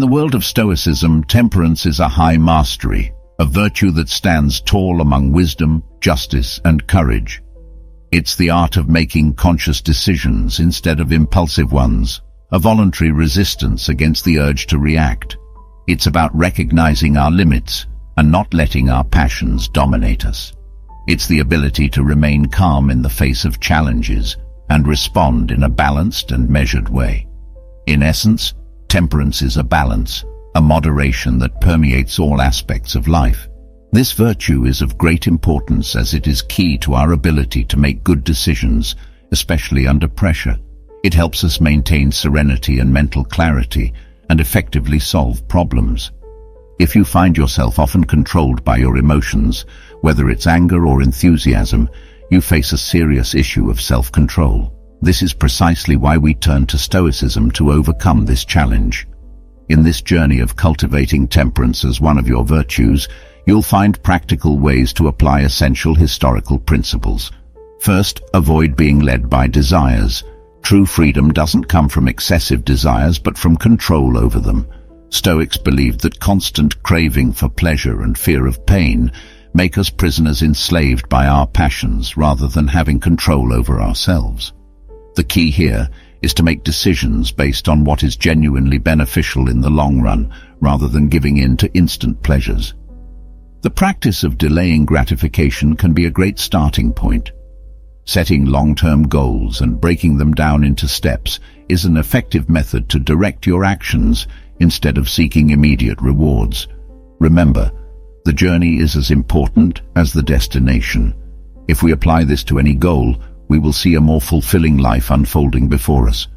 the world of Stoicism, temperance is a high mastery, a virtue that stands tall among wisdom, justice, and courage. It's the art of making conscious decisions instead of impulsive ones, a voluntary resistance against the urge to react. It's about recognizing our limits and not letting our passions dominate us. It's the ability to remain calm in the face of challenges and respond in a balanced and measured way. In essence, temperance is a balance, a moderation that permeates all aspects of life. This virtue is of great importance as it is key to our ability to make good decisions, especially under pressure. It helps us maintain serenity and mental clarity and effectively solve problems. If you find yourself often controlled by your emotions, whether it's anger or enthusiasm, you face a serious issue of self-control. This is precisely why we turn to Stoicism to overcome this challenge. In this journey of cultivating temperance as one of your virtues, you'll find practical ways to apply essential historical principles. First, avoid being led by desires. True freedom doesn't come from excessive desires but from control over them. Stoics believed that constant craving for pleasure and fear of pain make us prisoners enslaved by our passions rather than having control over ourselves. The key here is to make decisions based on what is genuinely beneficial in the long run rather than giving in to instant pleasures. The practice of delaying gratification can be a great starting point. Setting long-term goals and breaking them down into steps is an effective method to direct your actions instead of seeking immediate rewards. Remember, the journey is as important as the destination. If we apply this to any goal, we will see a more fulfilling life unfolding before us.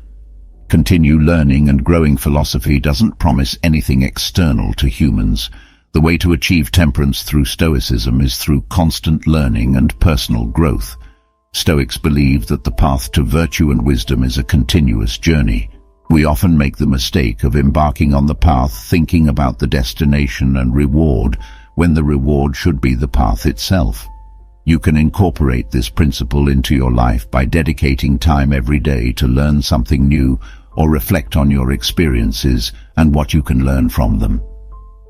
Continue learning and growing. Philosophy doesn't promise anything external to humans. The way to achieve temperance through Stoicism is through constant learning and personal growth. Stoics believe that the path to virtue and wisdom is a continuous journey. We often make the mistake of embarking on the path thinking about the destination and reward, when the reward should be the path itself. You can incorporate this principle into your life by dedicating time every day to learn something new or reflect on your experiences and what you can learn from them.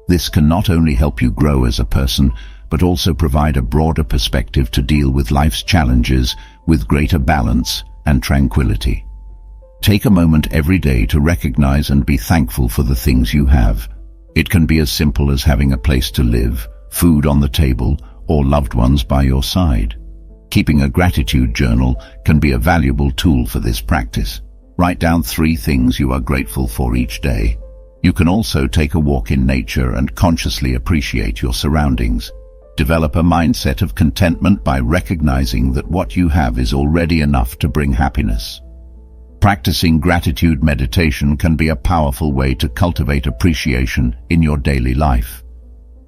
This can not only help you grow as a person, but also provide a broader perspective to deal with life's challenges with greater balance and tranquility. Take a moment every day to recognize and be thankful for the things you have. It can be as simple as having a place to live, food on the table, or loved ones by your side. Keeping a gratitude journal can be a valuable tool for this practice. Write down 3 things you are grateful for each day. You can also take a walk in nature and consciously appreciate your surroundings. Develop a mindset of contentment by recognizing that what you have is already enough to bring happiness. Practicing gratitude meditation can be a powerful way to cultivate appreciation in your daily life.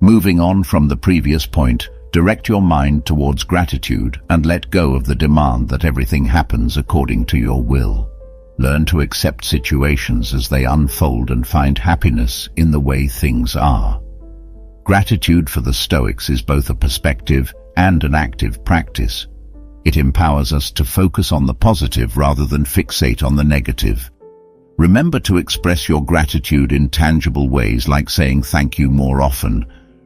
Moving on from the previous point, direct your mind towards gratitude and let go of the demand that everything happens according to your will. Learn to accept situations as they unfold and find happiness in the way things are. Gratitude for the Stoics is both a perspective and an active practice. It empowers us to focus on the positive rather than fixate on the negative. Remember to express your gratitude in tangible ways like saying thank you more often,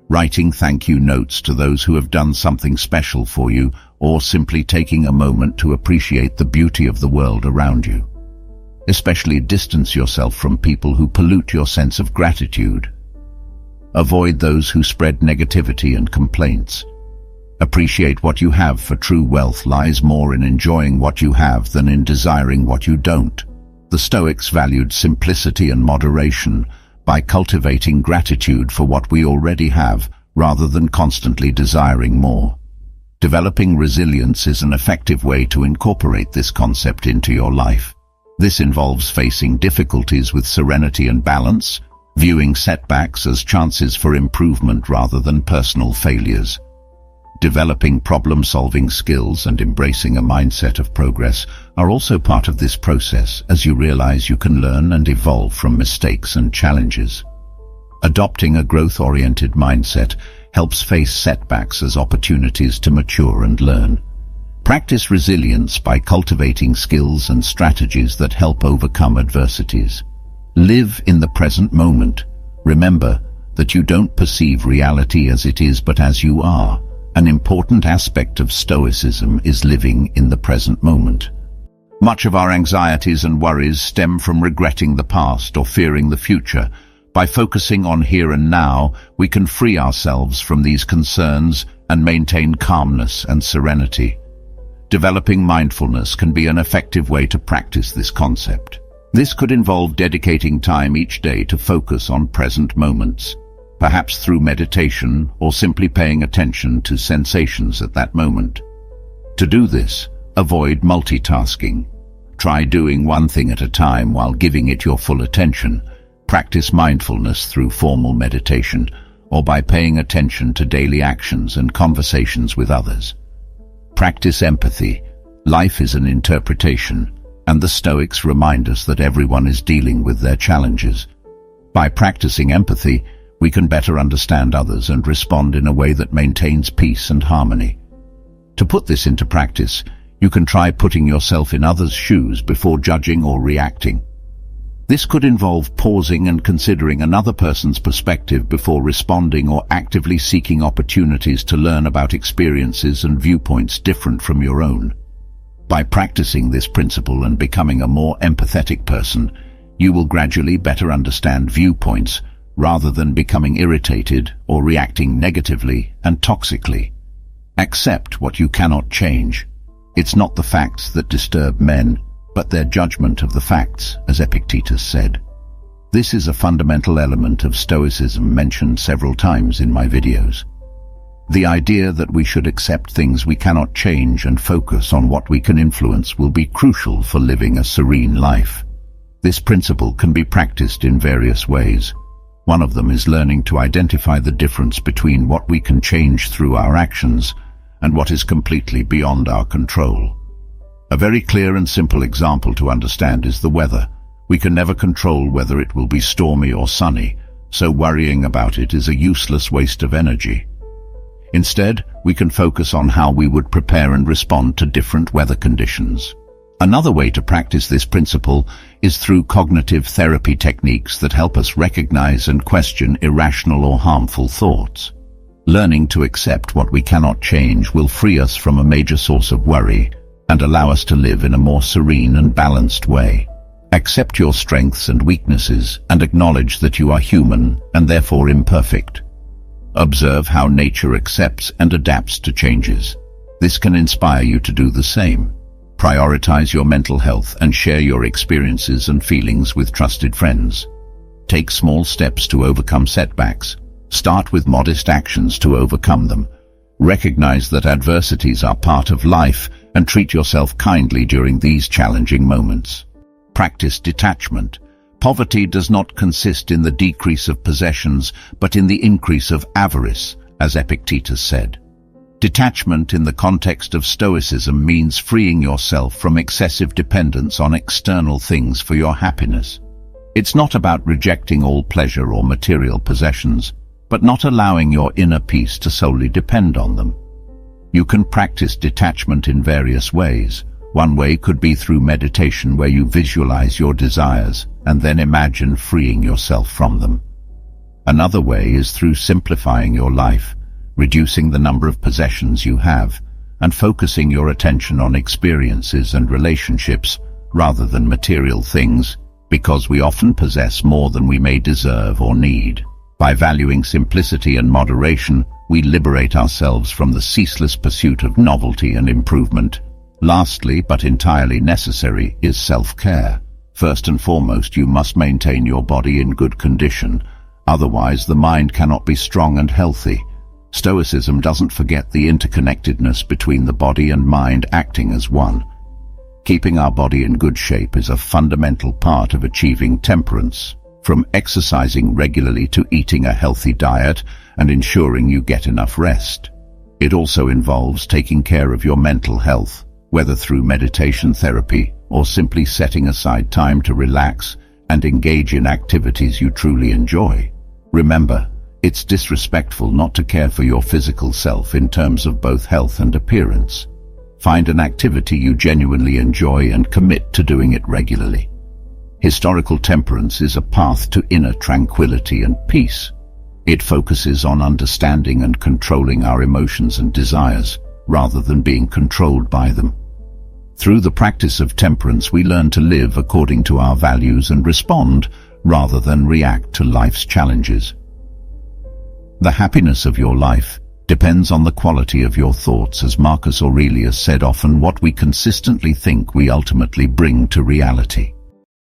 writing thank you notes to those who have done something special for you, or simply taking a moment to appreciate the beauty of the world around you. Especially distance yourself from people who pollute your sense of gratitude. Avoid those who spread negativity and complaints. Appreciate what you have, for true wealth lies more in enjoying what you have than in desiring what you don't. The Stoics valued simplicity and moderation by cultivating gratitude for what we already have rather than constantly desiring more. Developing resilience is an effective way to incorporate this concept into your life. This involves facing difficulties with serenity and balance, viewing setbacks as chances for improvement rather than personal failures. Developing problem-solving skills and embracing a mindset of progress are also part of this process, as you realize you can learn and evolve from mistakes and challenges. Adopting a growth-oriented mindset helps face setbacks as opportunities to mature and learn. Practice resilience by cultivating skills and strategies that help overcome adversities. Live in the present moment, Remember that you don't perceive reality as it is but as you are. An important aspect of Stoicism is living in the present moment. Much of our anxieties and worries stem from regretting the past or fearing the future. By focusing on here and now, we can free ourselves from these concerns and maintain calmness and serenity. Developing mindfulness can be an effective way to practice this concept. This could involve dedicating time each day to focus on present moments, perhaps through meditation or simply paying attention to sensations at that moment. To do this, avoid multitasking. Try doing one thing at a time while giving it your full attention. Practice mindfulness through formal meditation or by paying attention to daily actions and conversations with others. Practice empathy. Life is an interpretation, and the Stoics remind us that everyone is dealing with their challenges. By practicing empathy, we can better understand others and respond in a way that maintains peace and harmony. To put this into practice, you can try putting yourself in others' shoes before judging or reacting. This could involve pausing and considering another person's perspective before responding or actively seeking opportunities to learn about experiences and viewpoints different from your own. By practicing this principle and becoming a more empathetic person, you will gradually better understand viewpoints rather than becoming irritated or reacting negatively and toxically. Accept what you cannot change. It's not the facts that disturb men, but their judgment of the facts, as Epictetus said. This is a fundamental element of Stoicism mentioned several times in my videos. The idea that we should accept things we cannot change and focus on what we can influence will be crucial for living a serene life. This principle can be practiced in various ways. One of them is learning to identify the difference between what we can change through our actions and what is completely beyond our control. A very clear and simple example to understand is the weather. We can never control whether it will be stormy or sunny, so worrying about it is a useless waste of energy. Instead, we can focus on how we would prepare and respond to different weather conditions. Another way to practice this principle is through cognitive therapy techniques that help us recognize and question irrational or harmful thoughts. Learning to accept what we cannot change will free us from a major source of worry and allow us to live in a more serene and balanced way. Accept your strengths and weaknesses and acknowledge that you are human and therefore imperfect. Observe how nature accepts and adapts to changes. This can inspire you to do the same. Prioritize your mental health and share your experiences and feelings with trusted friends. Take small steps to overcome setbacks. Start with modest actions to overcome them. Recognize that adversities are part of life and treat yourself kindly during these challenging moments. Practice detachment. Poverty does not consist in the decrease of possessions, but in the increase of avarice, as Epictetus said. Detachment in the context of Stoicism means freeing yourself from excessive dependence on external things for your happiness. It's not about rejecting all pleasure or material possessions, but not allowing your inner peace to solely depend on them. You can practice detachment in various ways. One way could be through meditation, where you visualize your desires and then imagine freeing yourself from them. Another way is through simplifying your life, reducing the number of possessions you have, and focusing your attention on experiences and relationships rather than material things, because we often possess more than we may deserve or need. By valuing simplicity and moderation, we liberate ourselves from the ceaseless pursuit of novelty and improvement. Lastly, but entirely necessary, is self-care. First and foremost, you must maintain your body in good condition. Otherwise, the mind cannot be strong and healthy. Stoicism doesn't forget the interconnectedness between the body and mind acting as one. Keeping our body in good shape is a fundamental part of achieving temperance, from exercising regularly to eating a healthy diet and ensuring you get enough rest. It also involves taking care of your mental health, whether through meditation therapy or simply setting aside time to relax and engage in activities you truly enjoy. Remember, it's disrespectful not to care for your physical self in terms of both health and appearance. Find an activity you genuinely enjoy and commit to doing it regularly. Historical temperance is a path to inner tranquility and peace. It focuses on understanding and controlling our emotions and desires, rather than being controlled by them. Through the practice of temperance, we learn to live according to our values and respond, rather than react to life's challenges. The happiness of your life depends on the quality of your thoughts. As Marcus Aurelius said, often what we consistently think we ultimately bring to reality.